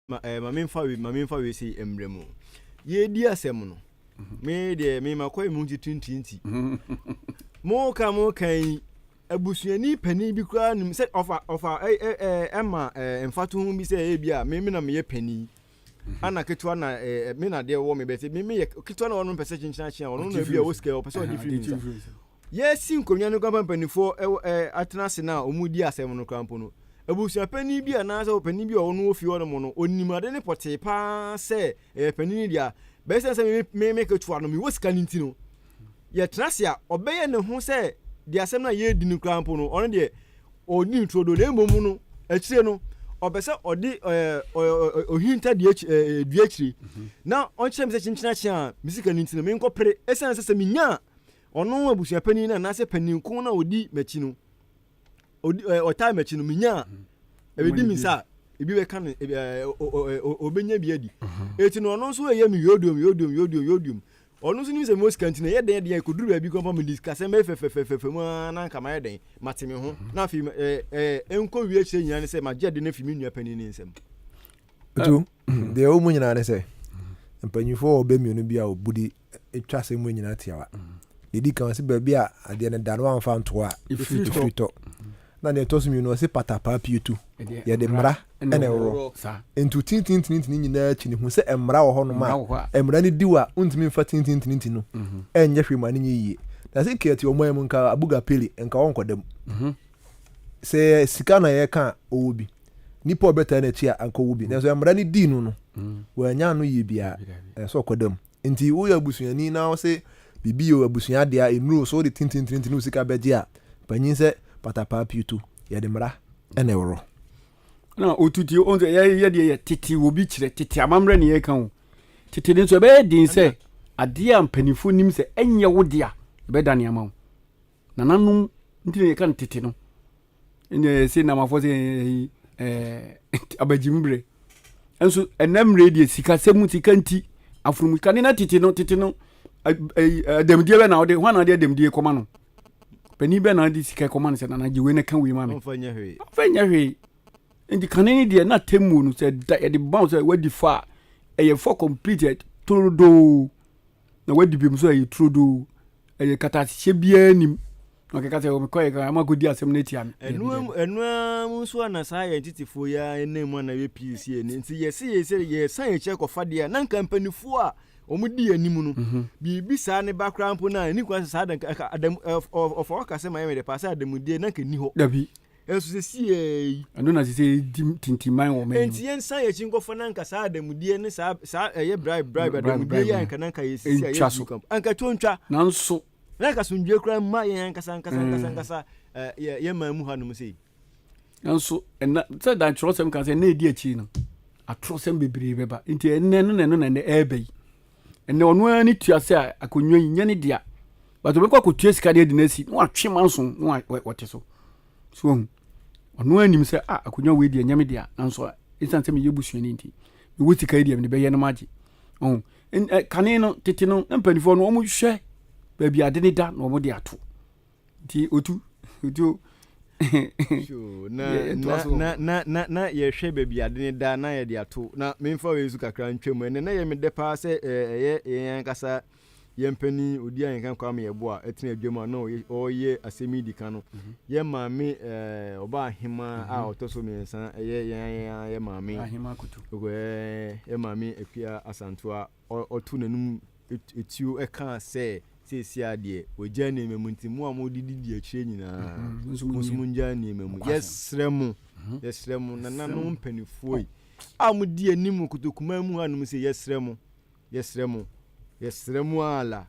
ma we say embremo ye di asem no me de me makoy mu nti tintinti mo kan abusuani pani bi kura nim say ofa emma emfatu hu bi say e bia me na me pani ana ketwa na me na de wo me be say me ketwa na wono pese chinchina chia wono na bia wo scale o pese o di free yes nkonya no kwampa panifo atena se na omudi asem no kwampo no abusuani pani bi ana say pani bi wono ofi wono mo no onimade ne pote pa say pani dia be say me ketwa no me wo sika nintino ye trasia obeye ne ho say di asem na ye di no kwampo no ono de oni introdo le momu no akire no obese odi ohinta di akire na onche me se chinchina chia misika nintino me nkopre esan se minya ono abusuani pani na se pani ko na odi machi no odi ota machi no minya ebedi minsa ebi we kan obenya bi adi eti no ono so ye mi yodium ono so ni se most kantina ye den koduru ba bi kompa me discuss me fefefefe mu na nka ma ye den mateme ho na fi enko wi akire nyina ne se ma je de na fi mi nua pani ni nsem tu de o mu nyina ne se mpanyifo obemionu bi a obudi etwa se mu nyina tiawa dedi kan se ba bi a ade ne da no amfa nto a ifito na ne to sumi no se patapa pietu ye de mra ene woro entu tintin nyina chi ne hu se emra wo ho no ma emra ni diwa untimi mfa tintin no enye hwema ne yiye na se keti omo em nka abuga peli nka won kodam se sika na ye ka owobi nipa obeta na chi a anka owobi na so emra ni di no wo anya no ye bia so kodam enti wo ya busuani na wo se bibi yo abusuani dia enuro so de tintin sika beje a panyin se patapa pietu ye de mra ene woro na otuti on ye de tete obi kire tete amamre ne ye kan tete ne so be din se ade a mpanifo nim se enye wo dia be da ne amaw na nanum ntine ye kan tete no ene se na mafo se abajimbre enso enamre de sika semu sika nti afrum kan na tete no demdie be na ode hwana de demdie koma no pani be na di sika koma no se na giwe ne kan wi ma me fanya hwe ndi kaneni de na temu no se da ye de bounce wadi fa e for completed trodo na wadi bim so e trodo e kata hye bia nim no ke kata o me koye ka amagodi asem na tia me enu so na sa ye titifo ya enemu na we PC nti ye san ye che ko fade na kampanifo a omudi anim no bibi sa ne background po na ni kwa sa adam of work say my me de pass adamudie na kan ni ho dabi enso se sie anu na se tintiman wo me enti yen san ye chinkofo na nka sa adamudie ne sa ye bribe adamudie ya nka nanka ye si ya anka tontwa nanso na ka sundwe kra ma ye nkasa ye mamu hanum sei nanso en se dan trosem kan se na edi achi no atrosem bebre beba enti enne no na ebe enne onu ani tuase akonwa nya ne dia bato be kwa kotua sika de na si no atwe manso no wote so onu anim se akonwa we dia nyame dia nanso insan se me yebusuani nti me wuti kai dia me be ye no maji kane no tete no mpanifo no omu hwe ba bia de ne da no omu de ato nti otu na ye hwe ba bia de ne da na ye de ato na memfa we zu kakra ntwem ene na ye me de pa se ye nkasa yempani odi Ahenkan kwa me yebo a etena adwuma na oye asemi dika no ye maame oba ahema a otoso mensa ye maame ahema kutu ye maame Akua Asanto a otu nanum etuo eka se sesia de ogya ne memu ntimu a modidi akire nyina musumunja ne memu yesremu nananu mpanifo yi a mudi animu kutokuma mu anum se yesremu ala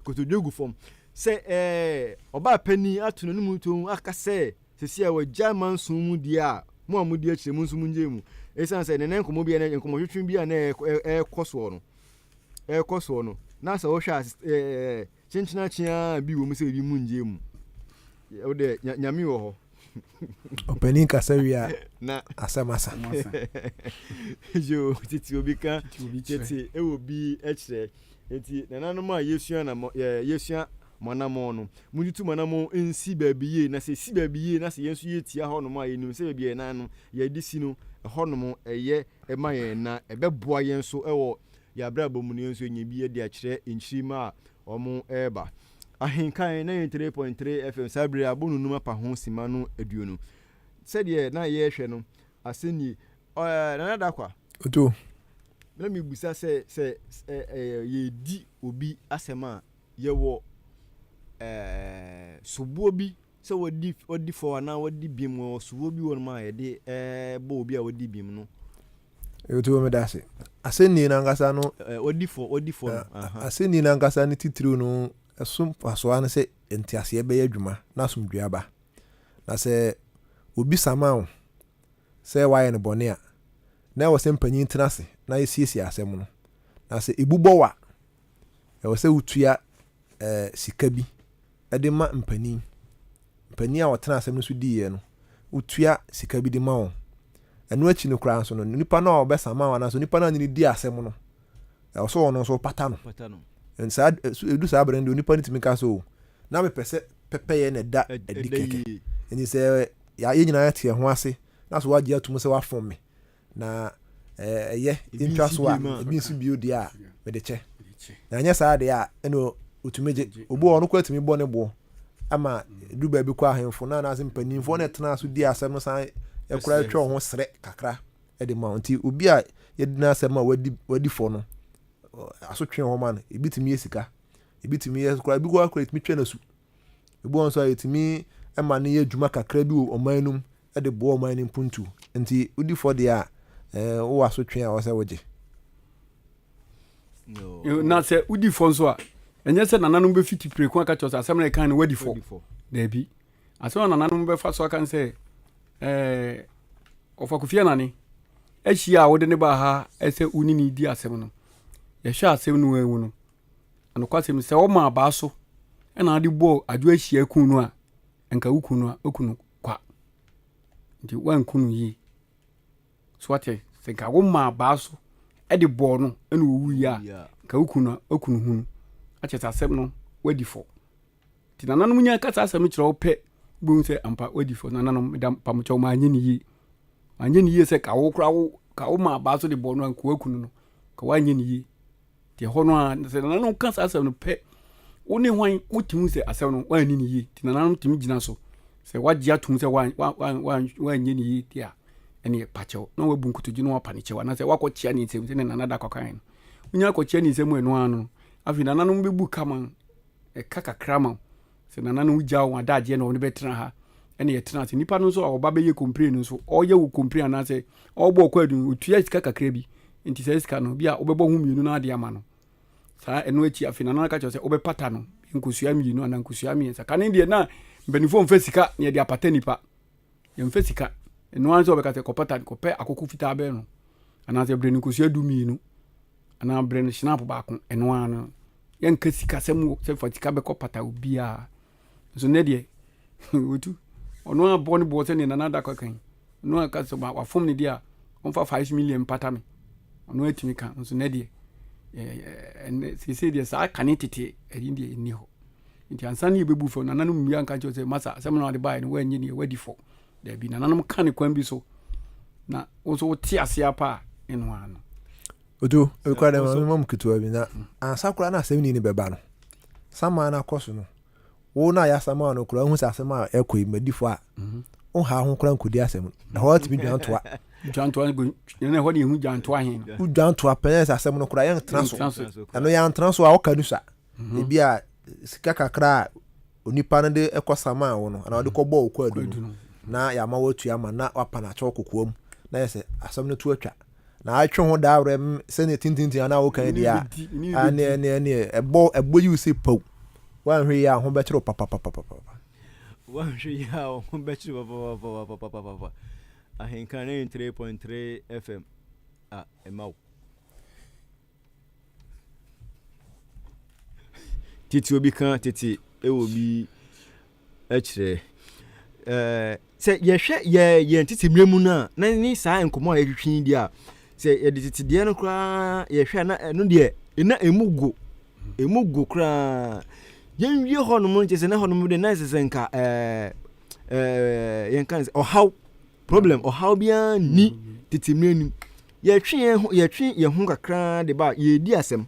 kotodwogu fom se oba pani atu nanum to aka se sesia wagya manso mu dia mu amudi akire musumunje mu esan se nenen komo bia na nkomo hwetwe bia na ekoso no na sa wo hwa chinchina chia bi wo mu se bi munje mu o de nyame wo ho opening kasawia na asamasa jo titi obika titi e obi ekire enti nananum a yesua manamo no muditu manamo ensi baabiye na se si baabiye na se yensu yetia ho no ma yenim se baabiye na no ye disi no hono eye ema yen na ebeboa yen so ewo ya bra bomunye nso nyebi de a kire nchima omo eba Ahenkan 93.3 FM Sabre abunu numa pa ho sima no aduonu said ye na ye hwe no aseni na da kwa Otuo na mi busa se ye di obi asema ye wo subo bi se wodi for na wodi bim wo subo bi won ma ye de bo obi a wodi bim no Otuo me dase aseni na ngasa no wodi for aseni na ngasa ni titiri no esum paso an se entiase be adwuma na somdua ba na se obi sama wo se waye ne bone a na wo se mpanyin tenase na yesiesi asem no na se ebubo wa e wo se utua sika bi e de ma mpanyin a wo tenase no so diye no utua sika bi de ma wo eno achi ne kura so no nipa na obe sama wa na so nipa na ni di asem no e wo so wono so pata no inside edu sa brand nipa ni timi ka so na me pese pepe na da edikeke eni se ya nyina ya tie ho ase na so wagye atum se wafom me na ye intwa so a ebi nso bio dia me de che na anya sa de a eno otumeje obo ono kwa timi bo ne bo ama du ba bi kwa ahemfo na na mpanimfo na tena so di asem no san ekura twa ho sere kakra e de mounti obi a ye dina asem a wadi fo no asotwe ho man ebitimi esika ebitimi ekura bi kwa timi twa na su ebu on so etimi ema ne ye dwuma kakra bi omanum e de bo omanum puntu nti udi fo de a wo asotwe a wo se woje no na se udi fo so a enye se nananum be fiti preku aka chosa asem na kan wadi fo da bi asem nananum be fa so aka se ofakufia nani ehia a wo de ne ba ha ese unini di asem no ye hwa asem no ewu no anokwasem se wo ma ba so e na ade bo adu ahia kun no a enka wuku no a okunu kwa nti wan kunu yi so ate se ka wo ma ba so e de bo no e no wu ya ka wuku no okunu hunu ache asem no wadi fo ti nananum nya ka asem kire wo pe bu se ampa wadi fo nananum da pamcho ma anyi ni yi se ka wo kra wo ka wo ma ba so de bo no anko okunu no ka wa anyi ni yi ti ho no a se nananum ka asem no pe woni hwan wotimu se asem no wa ani ni yi ti nananum timi gina so se wagye atum se wa anyi ni yi ti a ene pacho no wa bunkutu gino wa paniche wa na se wakọ chia ni nsem se ne nanada kwakan unya akọ chia ni nsem enu anu afi nananum bebu kama kaka krama se nananum gya wa daje na oni betena ha ene ye tena se nipa no so oba be ye complain so oye wo complain na se ogbo kwa adu otua sika kakra bi nti se sika no bia obebo hu mienu na ade ama no sa enu achi afi nananum ka cho se obepata no nkusua mienu ana nkusua miensa kan de na mbenifo mfa sika ne de apata nipa ye mfa sika enu anzo obekate kopata kopɛ akoko fita be no ana se brenu nkusua du mienu ana brenu snap baako enu ano ye nka sika semu se fatika be kopata obia so ne de wotu ono abo ne bo se ne nanada kwakan no aka so ba wafom ne dia onfa 5 million pata me ono atimi kan so ne de se de sa kanitete eri de ni ho nti ansani bebu fo nananum mmia nka cho se masa asem na de bai ne wanyi ne wadi fo da bi nananum kan kwan bi so na wo ti ase apa eno ano Otuo e kwa de mam kitu bi na ansakura na asem ni beba no sama na koso no wo na ya sama no kura hu sa asem a ekoi madifo a o ha ho kura nkodi asem na ho ati bi dwantoa ne ho de hu dwantoa hen u dwantoa pensa asem no kura yan transo ano yan transo a o kanu sa e bia sika kakra onipa no de ekosama wo no ana de kɔbɔ wo kwa adu na ya ma watu ya ma na wapa na cho kokoam na yese asam no tu atwa na atwe ho da awrem se ne tintintin ana wo kan dia ane ebo you say po wan hwe ya ho be kiro papa wan hwe ya ho be kiro papa Ahenkan 93.3 FM emau titi obi kan titi ewo bi akire se ye titi mremu na ni saa enkomo ehwehwin dia se ye titi de no kra ye hwe na no de na emugo kra yen wie ho no mo nche se na ho no mo de na se nka yen kan o how problem o how bia ni tete mrenu ye ho kakra de ba ye di asem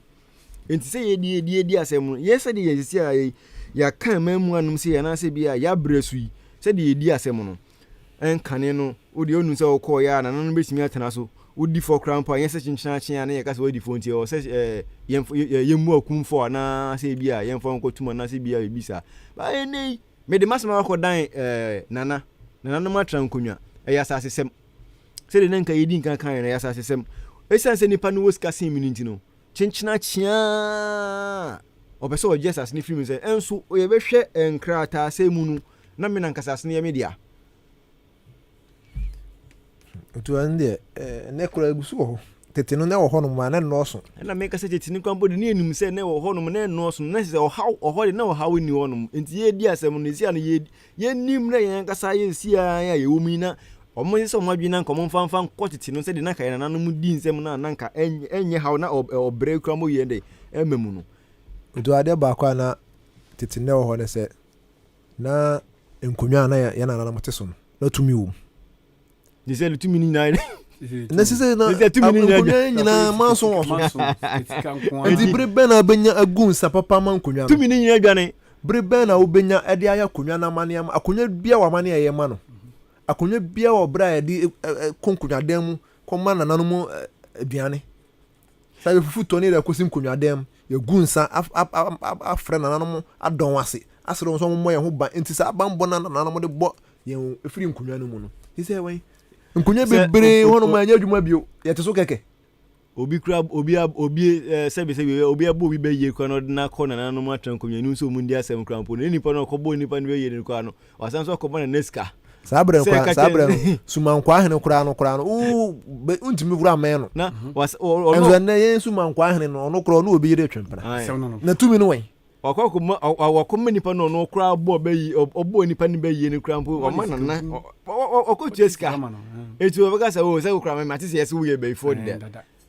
enti se ye di asem ye se de ye sisi ya kan mamu anum se ya na se bia ya bresu yi se de ye di asem no enkane no wo de onu se wo ko ya na no besimi atena so wo di for crown pa ye se chinchina chia na ye ka se wo di fo nti o se ye mu akum fo na se bia ye fo nko tuma na se bia e bisa ba eni me de masema ko dan nana no matra nkonwa ya sa sesem se de nanka yedi nkan kan na ya sa sesem esanse nipa no woska sin minute no chinchina chia obeso Jesus ni film say enso ye behwe enkrata semunu na me nankasa se ne media otu ande ne kura gusu ho tete no ne wo ho no ma na no so na me kasa tete ni kwambo de ne enum se ne wo ho no na no so na se o ho de na wo hawo ni ho no enti ye di asem no sia no ye nim na ye kasa ye sia ya ye wo mi na omo se omo adwina nko mo fanfan kwotete no se de na kai na no mu di nsem na nanka enye hawo na obre kwamo ye de ememu no otu ade ba kwa na tete ne wo ho ne se na enkonwa na ya na mote so no na tumi wo ni se tumi ni na na sise na tumi ni na manso edi brebe na benya agun sa papa man konwa tumi ni nyina adwane brebe na obenya ede aya konwa na mane am akonwa bia wa mane ye ma no akonwa bia wo bra edi konkonwa dem mu koma na nanom aduane sa ye fufu toni da kosim konwa dem ye gunsa afre na nanom adon wase asere so mo ye ho ba enti sa bambo na nanom de bo ye efiri konwa no mu no sise wen nkunye bebre hono ma anya adwuma bio yete so keke obi kura obi sebe obi abo obi be ye kwa no na kọ na no ma tran konwa ni so mu ndi asem kura mpo ni nipa no kọbo nipa ni be ye ni kwa no wasan so kọbo na neska sabre sumankwa hene kura no untimi wura men no na enzo na ye sumankwa hene no no kura no obi yire twempra na tumi no wen wakoma nipa no kura bo be yi obo nipa ni be ye ni kura mpo o ma na okotu eska etu obeka sa o se kura me matise yes wo ye be for there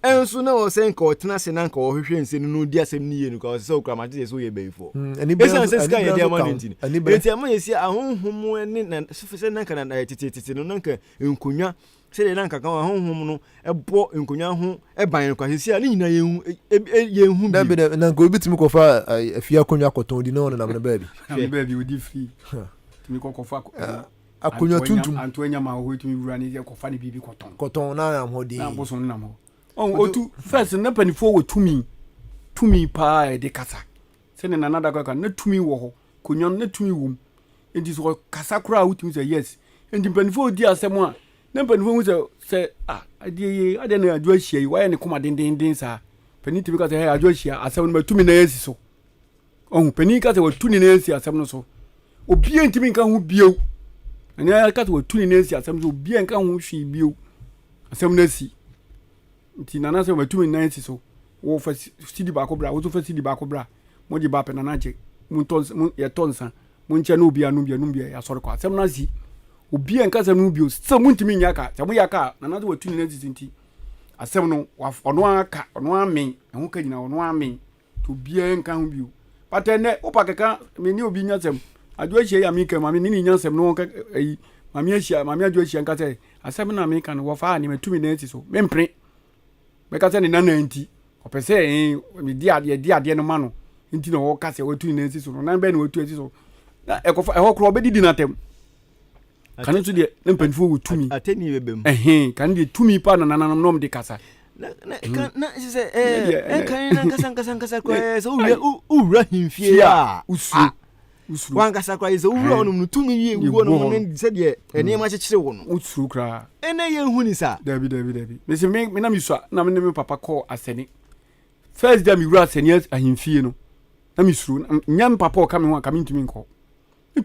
enso na o se nka o tena se na nka o hwehwe nse no di asem ni ye no ka o se kura matise yes wo ye be for esa se ska ye dia man ntini eti ama yesi ahonhom ni na se na nka na tete no nka enkonwa se de nanka kan ahonhom no ebo enkonwa ho eban kwa sesi a ni nyina ye hu bi na nka obi timi ko fa afia konwa koton di no na na baby baby odi free timi ko fa akonwa tuntum antoanya ma ho timi wura ni ko fa ni bibi koton na am ho di na boso na mo otu first na panifo wo tumi pa de kasa se ne na nada ka na tumi wo ho konwa na tumi wum enti so kasa kura utimi say yes enti panifo di asem a na panifo se ade na adwo ahia yi wa ne koma den sa pani timi ka se adwo ahia asem no matumi na yesi so pani ka se watuni na yesi asem no so obi ntimi nka ho bio anya ka se watuni na yesi asem so obi nka ho hwi bio asem na si nti nana se matumi na yesi so wo fa sidi ba ko bra wo so fa sidi ba ko bra mo di ba pe nana je mun ye tonsa mun che no obi anu bia ya sori kwa asem na si obi enka se no bio se mun timi nyaka se mo yaka nana se watuni na yesi nti asem no ono aka ono amen ho ka nyina ono amen to bia enka ho bio patene opakeka me ni obi nyasem adwo hie ya mika mami ni nyasem no ka mami ahia mami adwo hie nka se asem na mika no wo fa ni matumi na yesi so mempre meka se ni nana nti opese mi di ade no ma no nti no wo ka se watuni na yesi so no na be na watu yesi so na ekofa ho kro obedidi na tem kan so de mpanfo wotumi ateni bebem kan de tumi pa na nanam nom de kasa na se kan kasa kwa so ura himfie a usuru wan kasa kwa so ura onum no tumi wie wo no ne se de ene ma chekire wo no usuru kra ene ye hu ni sa dabi me se me na mi so na me papa call aseni first day mi ura aseni ahimfie no na mi suru nyam papa o ka me ho aka mi ntumi nko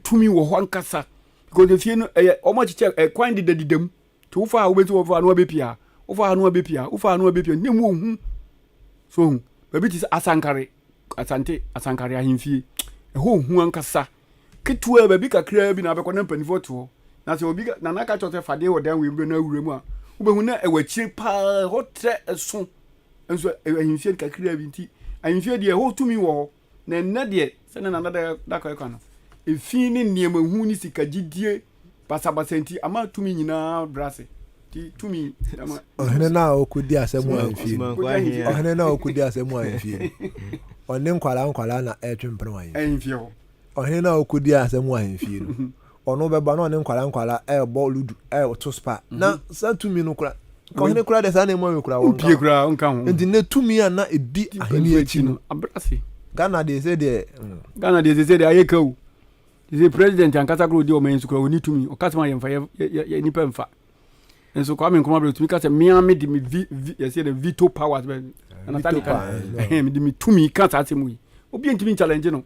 tumi wo ho ankasa because the fie no o ma chiche kwan didam to wo fa wo betu wo fa no abepia wo fa no abepia ne mu ohu so baby ti asankare ahimfie ho hu ankasa ketua baby kakra bi na abekọ na mpanifo to na se obi na naka chote fade wo dan we bi na awura mu a wo behu na ewachire pa hotre eso enso ahimfie kakra bi nti ahimfie de ho tumi wo na nna de se na nada da ka no efi ni niema hu ni sikagidie basabasenti ama tumi nyina brase to me. Ohene na okudi asemu anfie. Ohene na okudi asemu anfie. Onne nkwala na etwempere wan. Anfie. Ohene na okudi asemu anfie no. Ono beba na onne nkwala boludu to spa. Na sa tumi no kura. Ohene kura de sa na emo kura won. Pie kura onka ho. Enti ne tumi ana edi ahene achi no. Abrasi. Ghana dey say there. Ghana dey say there ayeka o. The president and Katakro do men so we need to me or customer yem nipa mfa. And so come come to me cause me di me say the veto powers and I di me to me can't at me. Obi ntimi challenge no.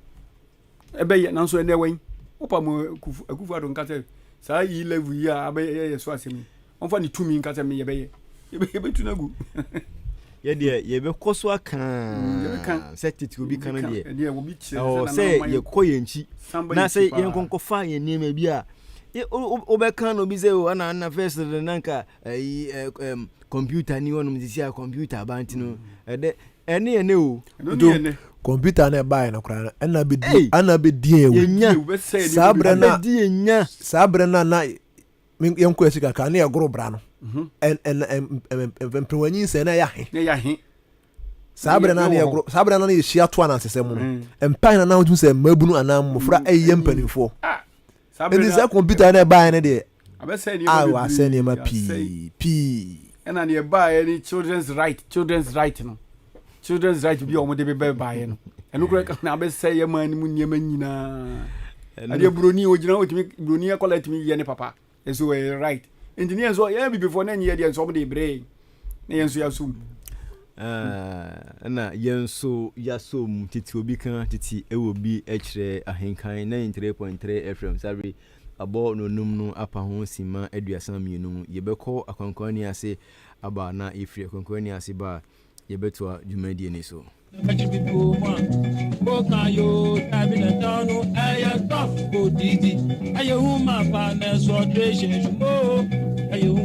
Ebe ye na so ene wen. Opa mo akufu adon kase sa yi level yi a be so asemi. Onfa ni to me kase me ye be tu na gu. Ye de ye be koso aka set it obi kan de obi chire say ye koye nchi na say ye nkonkofa ye neme bi a obeka no bi say o na first nanka computer ni wonu mzisi a computer banti no de ene ene o computer na buy na kra na be die ewu sabre na yen ko esika ka na ye goro bra no en emprewanyi se na ya he sabre na ye hia to ana sesem no empan na wotu se mabunu ana mofra eye mpanifo sabre na computer na buy na de abese ni wa se ni ma p na ne buy any children's right no children's right bi o mo de be buy no enu kura na abese ye man mu nyema nyina ade broni ogina otimi broni akola timi ye ne papa eso we right engineer so yeah before na nye dia so mo de bre na yenso yasum na yenso yasom titi obi kan titi ewo bi ekire Ahenkan 93.3 FM sorry abo no num no apa ho sima aduasa mienu yebekọ akwankwan ni ase aba na ifri akwankwan ni ase ba yebeto dwumadi ni so Bokayo tabina tanu aya tough go didi ayo huma pa na so tradition mo ayo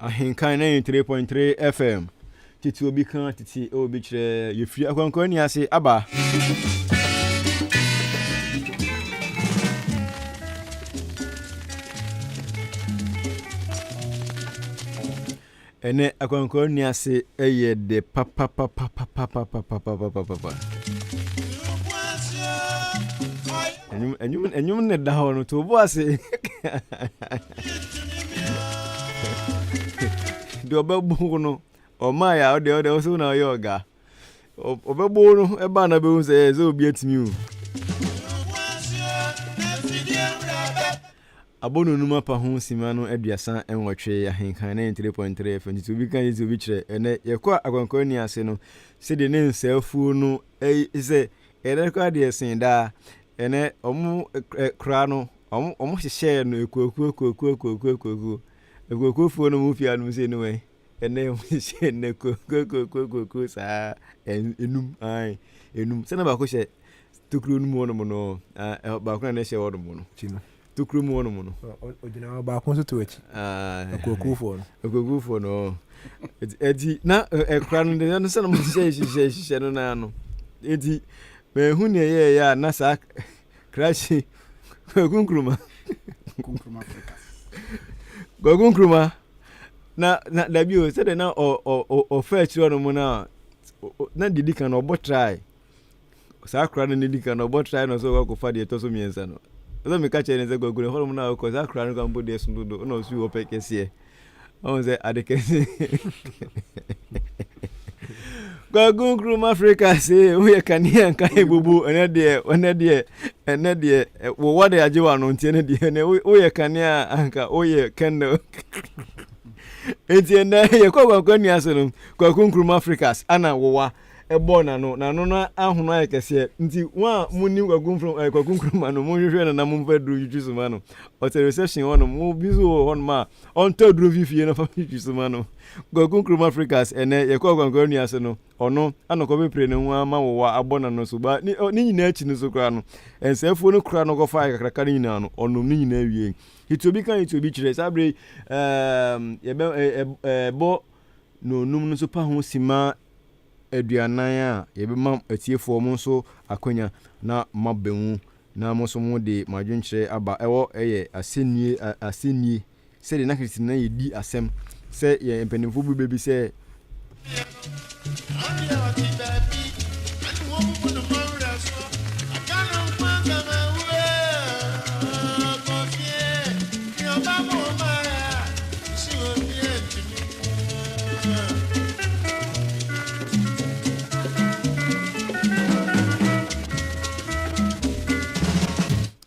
Ahenkan 93.3 FM. Tete obi kan tete obi kire ye free akwankwan ni ase aba. Ene akwankwan ni ase eye de papa. Enyum ne da ho no to bo ase. Do babu no o ma ya o de so na yoga. O babu no e ba na be hu se ze obi atimi o. Abono numa pa ho sima no aduasa enwotwe Ahenkan 93.3 FM to bi kan to bi kire ene ye kwa akwankwan ni ase no se de ne nsafu no se ere kwa de sen da ene omu kra no omu hye no ekuku fu no mu fia no se no we ene omu hye ne kuku sa enum enum se na ba ko hye tukuru no mu no ba ko na hye wo no no chino tukuru mu no no ojina ba ko so to echi ekuku fu no edi na ekra no de no se no mu hye no na no edi me hu ne ye ya na sa crash kunkruma Africa kunkruma na da bi o se de na o fa chiro no mu na didi kan obo try sa kra no didi kan obo try no so ko fa de to so miensa no so me ka che ne se gogure ho mu na ko sa kra no kan bo de sun do no su o pe kese o se adekese Gwagunkruma Africa say we can hear kan bubu ene de wo wade ajewa no ntie ne de ne we kan ya anka oye kendo enti na ye kwakwan ni aseno Gwagunkruma Africa ana wowa ebo na no na ahono ayekese nti wa munni Gwagunkruma no monhwehwe na mo mfadru yusuma no o te reception wono mo bizu wono ma on to dro fifie na fa yusuma no Gwagunkruma Africa ene ye kwakwan ni aseno ono anoko bepre ne hu ama wowa abona no so ba ni nyina achi no so kra no ensafuo no kra no go fa kakra ni nyina no ono ni nyina awie hitobi kan hitobi kire sabre ye bo no num no so pa ho sima aduanan a ye be ma atiefo mo so akonya na mabenwu na mo so mo de madwenkyere aba ewo eye asenie se de na kritina ye di asem se ye empanimfo bu bebi se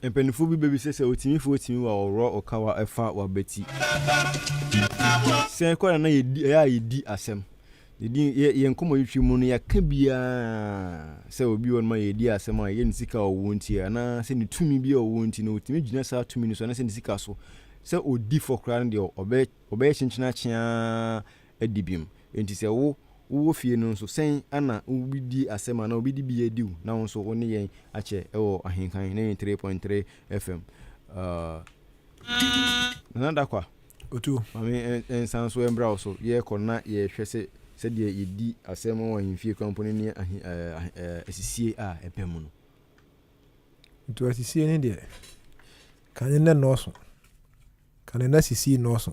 empanimfo bu bebi se otimi wa oro okawa efa wa beti se kwa na ye di asem ye nkomo yitwi mu no yaka bia se obi won ma ye di asem a ye nsika owo nti ana se ni tumi bia owo nti no otimi gyina sa tumi no so na se nsika so se odi for kran de obe chinchina chia adibim enti se wo fie no so sen ana obi di asem ana obi di bia diu na won so woni yen ache ewo Ahenkan 93.3 FM nanda kwa Otuo mami ensanso embra so ye konna ye hwese se de yedi asem won fie company ni asisie a epem no Otuo asisie ni de kan ne no so kan na asisie no so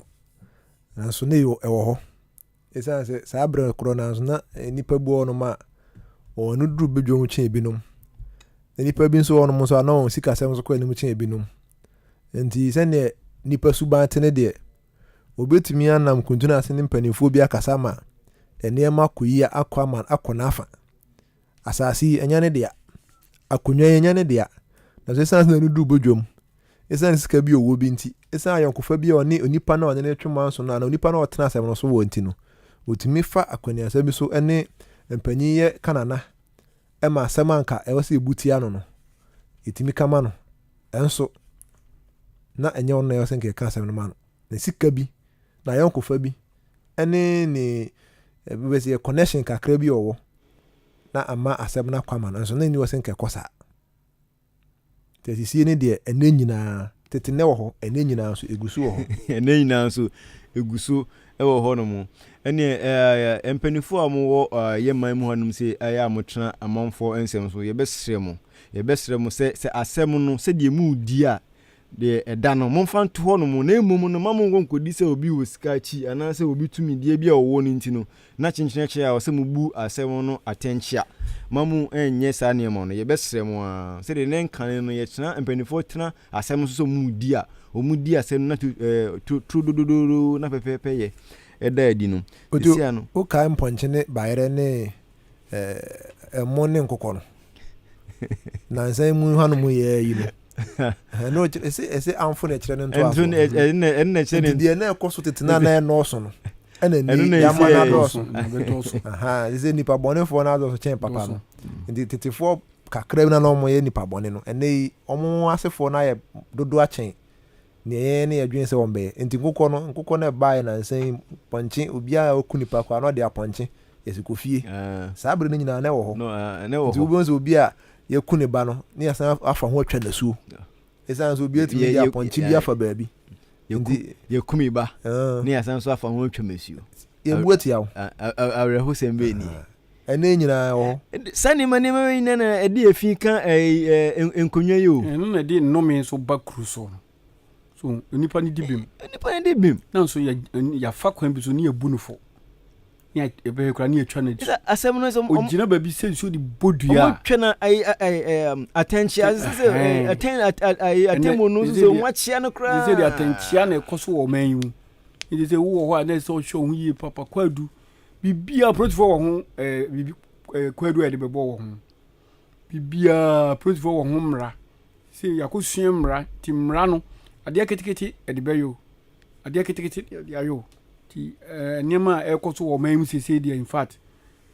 na so ne yo ewo ho esa se sa abra corona so na nipa bu ono ma onu duru bedwom chen ebinom nipa bi nso ono mo so ana sika asem so kwa ni mu chen ebinom enti se ne nipa suba tene de obetumi anam kuntuna ase ne mpanimfo bi akasa ma enema koyi akwa akonafa asasi enya ne dia akonwa enya ne dia na so sanse na du bodwom esan sika bi owo bi nti esan ayonkofa bi oni onipa na one ne twema so na onipa na otena asem no so wo nti no otumi fa akonya asem bi so ene mpanyiye kanana ema asem anka e wose ebutia no no etimi kama no enso na enya ono yose nke ka asem no ma no na sika bi na ayonkofa bi ene ni ebese connection kakra bi owo na ama asem na kwama no enso na ni wose nke kosa tesisie ni de ene nyina tete ne wo ho ene nyina so egusu wo ho ene nyina so egusu ewo ho no mo ene empanifo amu ye man mu hanum se aya amotena amanfo ensem so ye besre mo se asem no se de mu di a de eda no momfa nto ho no mo na emum no mamu ngonkodi se obi wo sika chi ana se obi tumi die bia owo ni ntino na chinchinche a se mubu asem no atenchia mamu enye sa ne mo no ye besre mo a se de nenkan no ye tena empanifo tena asem so mu di a omudi asem na tu na pepepe ye eda edi no sia no o kai mponche ne bayere ne emo ne nkokọ no na nsan mu hanu mu ye yi no no ese amfo na kire ne nto afo en chere de na ekoso tetena na no so no ena ni ya mana do so aha ise nipa bonefo na do so chen papa no ndi tetefo kakra na no mo ye nipa bone no ene omo asefo na ye dodo achen ne adwen se wombe enti nkokọ na bae na nsan ponche obi a okunipa kwa no de aponche yesikofie sabre ne nyina na wo ho no ne wo ho nti obi a yakune ba no ne yasan afa ho atwa nasuo esan so obi etimi de aponche bi afa baabi yakumi ba ne yasan so afa ho atwa masuo yebuati yawo awreho sembe ni ene nyina wo sani mane na edi afi kan enkonwa yo eno na di nnome so bakru so nipa ni dibim na so ya fa kwan bi so ne abunufo ya ebe kra ne atwa na di asem no so ogina ba bi se so di bodua o twa na attention atemo no so mwachia no kra se di attention na ekoso wo manyu it is a wo ho na so show hu yi papa kwadu bibia protifo wo ho bibi kwadu e de bebo wo ho bibia protifo wo ho mra se yakosua mra ti mra no ade ketekete edibeyo ade ketekete ade ayo ti niema ekoso wo man sese dia in fact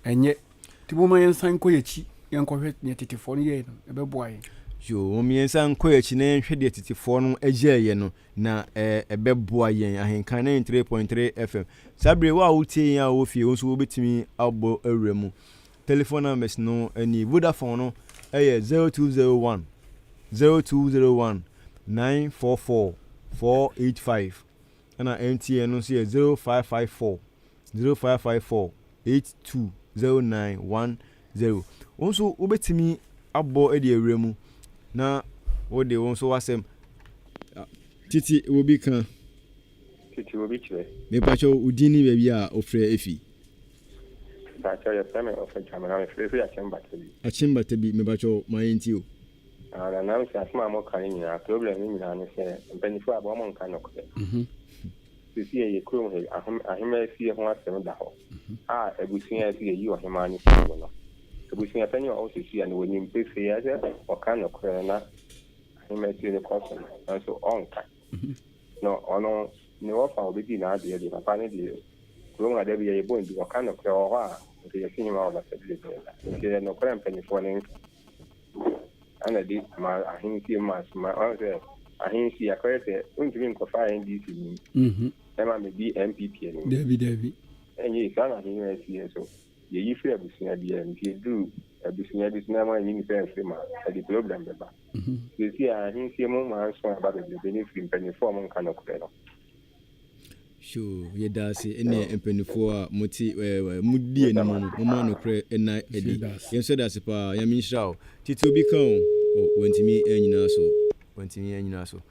enye ti bo man san koyechi yankɔhwɛ ne tetefo no ye no ebeboa ye yo o mi san koyechi na hwɛ de tetefo no agiaye no na ebeboa ye Ahenkan 93.3 FM sabre wa wutie ya wo fie wonso wo betimi abo awremu telephone numbers no ani Vodafone no 0201 944 485 and MTN no see 0554 820910 also obetimi abo e de awremu na wo de wonso wasem titi obi kan chire me pacho udini baby a ofre efi pacho ya same ofre chamana me free Achimba tebi me pacho mayenti o na na se asma mo kan ni na problem ni na ne se mpanifo abo mo kan no ko sisi ye kuro he ahema fie ho asem da ho ebusia fie yi ohema ni so no ebusia tani o sisi na woni mpefe ya se o kan no ko na ahema fie ne ko so so on kan no ono ne wo fa obi na ade de papa ne de kuro ma de bi ye bon bi o kan no ko ho a de ye fini ma o ba se de no ko mpanifo ne ana di ma ahinti ma onse ahinti akwete untimi nkofa NDC ni ema me bi MPP ni David enyi sana ahinti so ye yi free abusunya bi MPP du abusunya bi na ma yin sense ma the problem beba you see ahinti mo ma so aba be benefit mpanifo mo nka no kwero sure ye dase ene empanifo a moti mudi eni mo ma no kre ena edi yen so dase pa ya minshraw titi obi kan wantimi anyina so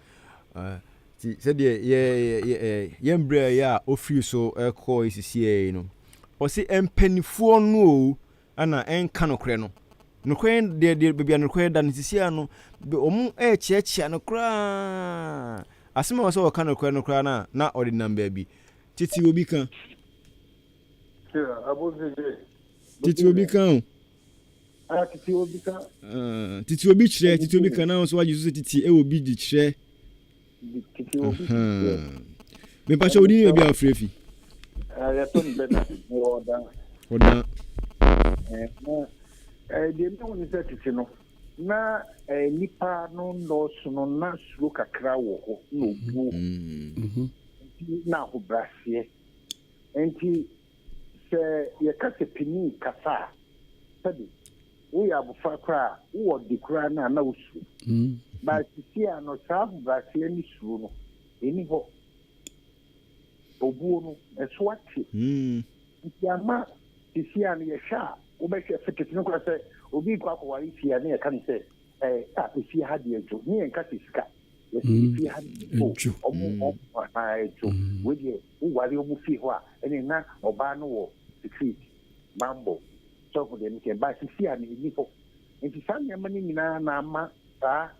ti se de ye mbre ya ofri so ekọ isisi no o se empanifo no ana enka no kre no nokwe de bebia nokwe da isisi ano omu echiachia no kra asema wasa waka no kra na ordinary baby titi obi kan titi obi kan titi obi chire titi obi kan na so waji so titi e obi di chire titi obi me pa cho odi bia afrefi ya to ni beta oda de no ni se titi no na nipa no ndo so no na suro kakra wo ho no bu na ho brasie enti se ye kase pini kasa sabi we abufa kra wo di kra na usu but sia no sa brasie ni suru no eni ho obuo no eso ate ntiama sia no ye sha obehwe feketi no kwa se obi kwa kwa wari sia ne ka ni se ta sia ha de ejo ni enka sika sia ha ejo omo na ejo we de wari omu fi ho a eni na oba no wo secret mambo so for them can buy sia ni ho nti sanya mani nyina na ama ta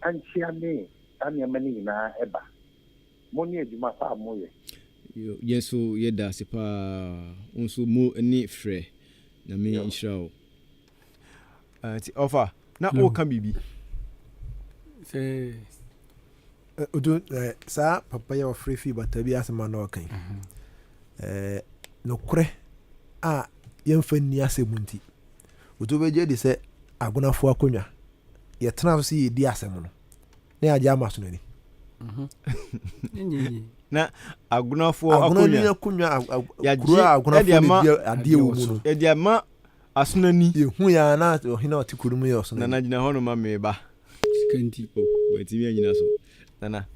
anchia ne sanya mani nyina eba moni eduma fa moye yeso yeda sepa onso mo ni frɛ na me nhyirawo ti offer na o ka bibi se odo sa papa ya free fee but bi asema na okan no kure a yemfa ni asemunti odo beje de se agonafo akonwa ye tena so ye di asem no na ya jama so nani na agonafo akonwa ya kura agonafo adie wo mu no e dia ma asunani ye hu ya na ohina otikuru mu ye so na gina hono ma meba skanti wetimi anyina so nana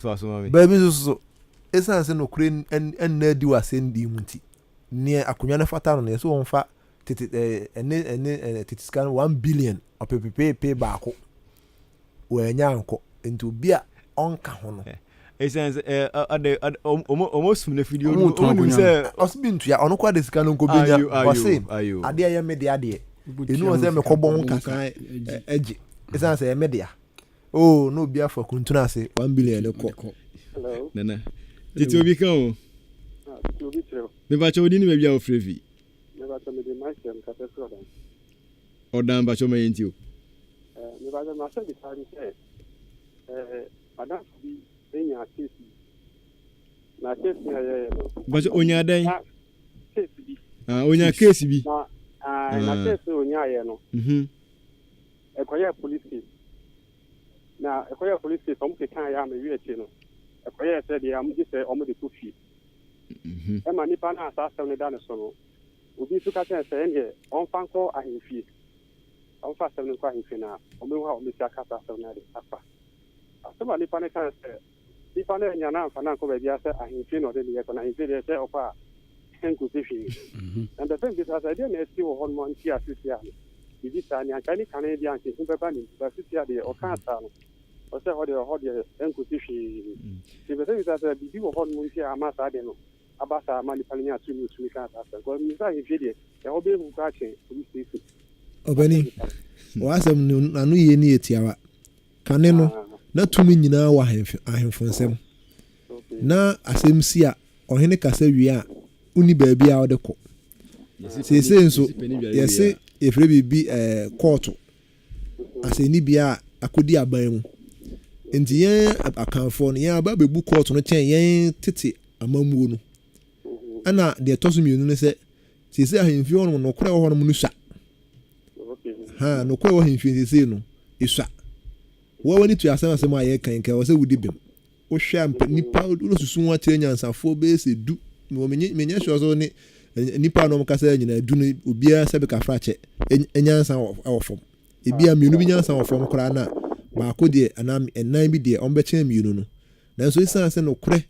so aso ma me baby so esanse no kure en na di wasendi munti ne akonwa na fata no ne so wonfa tete tete scan 1 billion opepepe baako wanya anko nti obi a onka ho no esense almost from the video no say osbintu ya ono kwa de scan nko benya ose ade ya me de ade enu o se me kobon nka eji esanse ya me de oh no obi afọ kuntuna ase 1 billion ko hello nana titi obi kan o titi obi tire me ba cho ni me bia o frevi me de mai sem ka peso dan odan ba cho me yenti o me ba ma se di sari se madam bi enya kesi na kesi ya ba cho onya dan kesi bi onya kesi bi na kesi onya ya no ekoya police case na ekoya police case omo ke kan ya me wi eche no ekoya se de am ji se omo de kofi ma nipa na asa ne da ne so no obi su ka ten se ne on fanko ahemfie on fa se ne kwa ahemfie na omo ha omo sia ka sa se na de afa asema nipa ne kan se nipa ne nya na fa na ko be bia se ahemfie no de ne ko na ahemfie de se ofa enku se fi and the thing is as I didn't see what one month here sia bibi sa ni akani kan e dia nke simpe pa ni ba sia de o kan sa no o se ho de enku se fi ti be se sa bibi wo hon month here ama sa de no abasa mani palinya tumi ka sa ko mi sa ahemfie de e ho be hu ka chen police station obani wasam anu ye ni etiawa kane no na tumi nyina wa ahemfonsem na asemsi a ohene kasa wi a uni baabi a odeko sese nso yese efre bibi court aseni bia akodi aban mu enti yen akanfo no yen aba bebu court no chen yen tete amamuo no ana de tosumienu ne se sese ahemfi ono no kora ho no mu nusha ha no kora ho ahemfi sese no isha wo wani tu asem aye kan wo se wudi bem wo hwa nipa wo susu wa kire nyansafo be se du wo menye hwa so ni nipa no mkasa nyina du no obia se be ka frache enyansa awofom ebia mienu bi nyansa awofom kora na ba ko de anam enan bi de on be chen mienu no nanso isa se no kore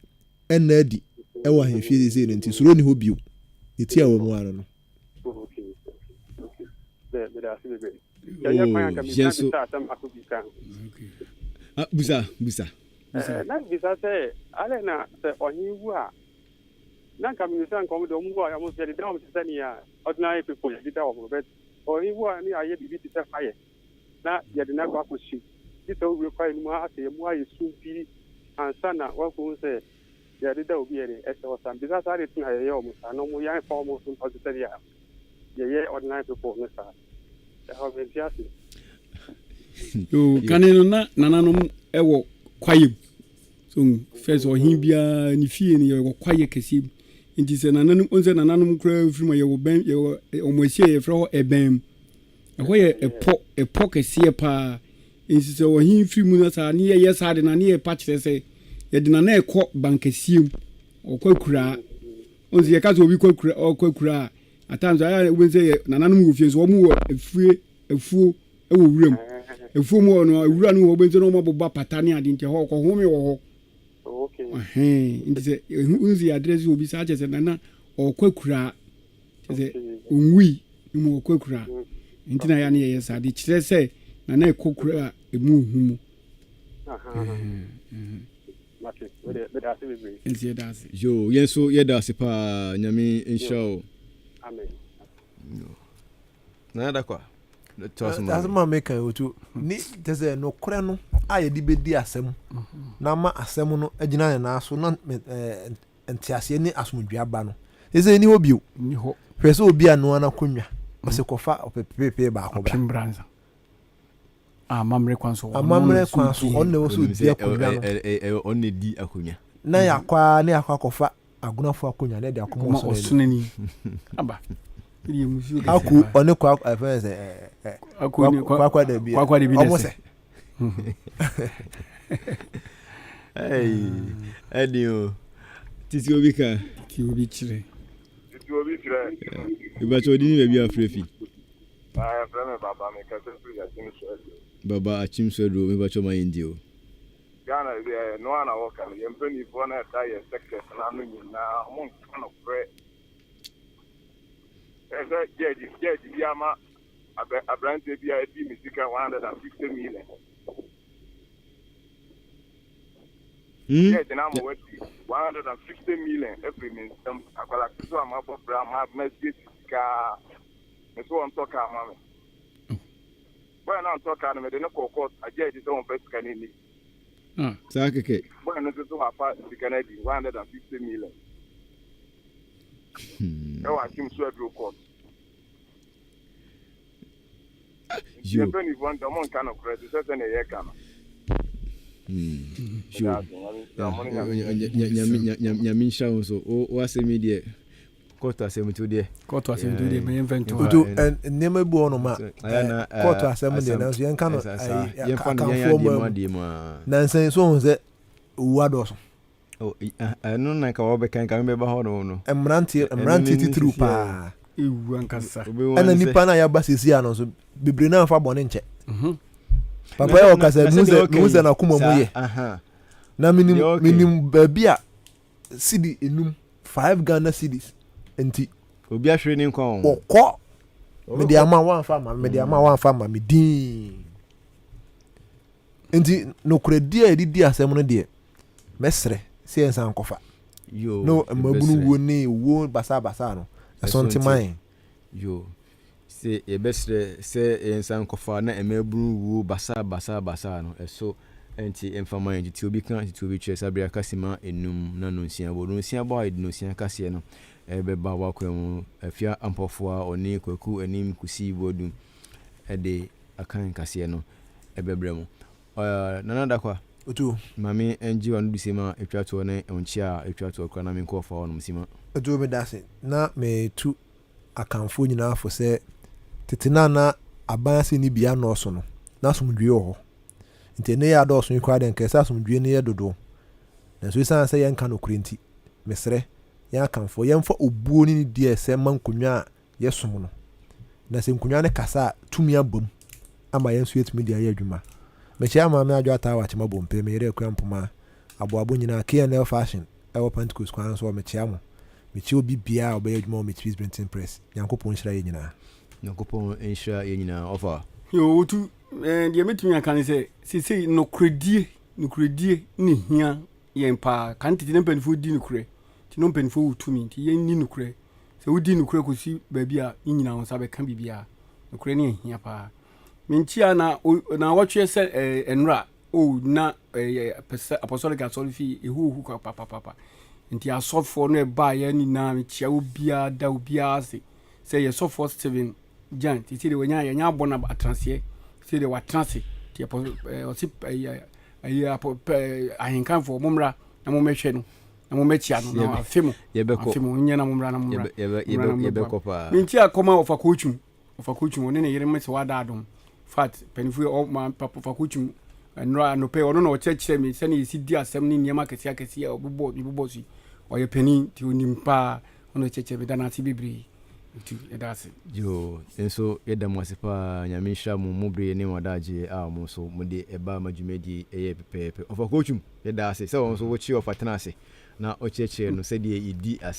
enna adi e wa hemfie ze no nti suro ni ho bio eti a wo mu ano no busa na bisa se ale na se ohiwu a na kamisa nkom de omu a mo se de dom se ni a ordinary people de da omu bet ohiwu a ni aye bibi ti se faye na ye de na kwa koshi ti se owe kwa ni ma ase mu aye sunfi ansa na wa ko se ye de da obi ere ese o sam bisa sa de tun aye yo mu sa no mu ya fa mo sun o se ya ye ordinary people no sa yo kaneno na nananom ewo kwaye so first o himbia ni fie ni ewo kwaye kesi nti se nananom onse nananom kra frima ye wo ben ye omohie ye fra ho ebem ho ye epo kesi pa nti se o himfiri mu na sa ni ye sa de na ni ye pa kire se ye de na ekọ bankesiem okwakura onse ye ka so obi kwakura okwakura at times I when say nananom go fie so omu wo efuo ewo wuram efumu no awura no wo benzo no mo boba patane ade nti ho ko home wo ho okay nti se unzi address obi sa che se nana okwakura che se onwi mu okwakura nti na ya ne ye sa de kire se nana ekokura emu humu mate we da se be nti ye da se yo yenso ye da se pa nyame inshallah amen na da kwa that's my maker otu ni tese no kore no aye di bedi asem na ma asem no agina na so na entiase ni asomdua ba no eze ni hobio ni ho hwese obi anu na konwa ose kofa opepepe ba ko ba pimbranza amamre kwanso onne wo so di akonwa no onne di akonwa na yakwa kofa agunafo akonwa na di akomo so osunani aba ili musu aku one kwa afense kwa de bi omose adio titi obi ka ki obi chire iba chodi ni bebi afrefi frame baba me ka se ya tin so baba achim so do me ba choma indio Ghana no ana woka ye mpeni fo na ta ye sector na no nyina mo nkan okre jeji biama abrante bia edi misika 150 million jeji na mo wati 150 million every month akwala so am abobra ma message ka me so on talk am me when on talk am me de no court jeji so on first can ni sakeke when no so afa Canada 150 million no I came to a court. You penny one the one kind of credit certain a year can. Sure. Nyamin shawo so o asemi de koto asemi to de me invento do and neme bu ono ma koto asemi de na so yen kan yen fa no yan ma na nsen so ho se uwado so no na ka obe kan ka me ba ho no emranti titru pa ewu ankasa ana nipa na ya basisi ano so bebre na fa bone nche papa ya okasa muze na kuma mu ye na minim babia cedi enum 5 Ghana cedis enti obi ahwe ni nkon okọ me ama wan fa ma me din enti no kredi a di asem no de mesre si ensan kofa no mabunu wo ni wo basa no asonti man yo se ebesre se ensan kofa na emabunu wo basa no eso enti emfama enti ti obi kan ti obi chese abia kasima enum na no nsia bo no nsia bo no nsia kase no ebeba wa kwemu afia ampofo a oni kwaku anim kusi bodum ede akan kase no ebebremu nanada kwa otu mami enji wanu bisema etwato ne onchia etwato kwa na minko fa wonu msima otu me dase na me tu akanfo nyina afo se tetina na abanse ni bia no so no na somdwe ho nti ne ya do so ikwa den kesa somdwe ne yedodo na so isan se yen kan okurenti mesre ya akanfo yemfa obuo ni die se mankonwa yesom no na se nkonwa ne kasa tumi abom ama yenso yetumi dia ye adwuma mechia ma me adwa ta wa chema bompe me yere kwampoma aboabo nyina KNL fashion ewo Pentecost kwan so mechia mo mechi obi bia oba adwuma me cheese printing press yankopon hira ye nyina yankopon hira ye nyina offer yo otu de metumi aka se sisi no kredie ni hia yempa kan titi nempanfo di no kre ti no mpanfo wutumi ti yen ni no kre se wudi no kre kosi ba bia nyina ho sabe kan bibia no kre ni hia pa minchia na watwe se enra o na apostolic asolifi ehu kwa papa nti asofo no ba ya ni na minchia obia da obia se ye sofo 7 jan ti de wanya ya nya bona atranse ti de watranse ti osi ahenkan fo momra na momehwe no na momechia no na afemu nya na momra na momra yebeko pa minchia koma ofa kochum one ne yere mese wada adom fat penifu o ma papa fakuchum enra no pe ono no chechire mi se na yesi di asem ni niam akesi obubo si o ye pani ti onimpa ono cheche be dana ti bibiri yo enso yɛda mo ase paa nyame hyira mo mobrɛ ne wadagye a mo so mode ɛba madwumadi ɛyɛ pɛpɛɛpɛ ɔfa kochum yɛda ase sɛ wɔn so wɔkyi ɔfa tena ase na ɔkyerɛkyerɛ no sɛdeɛ yɛdi ase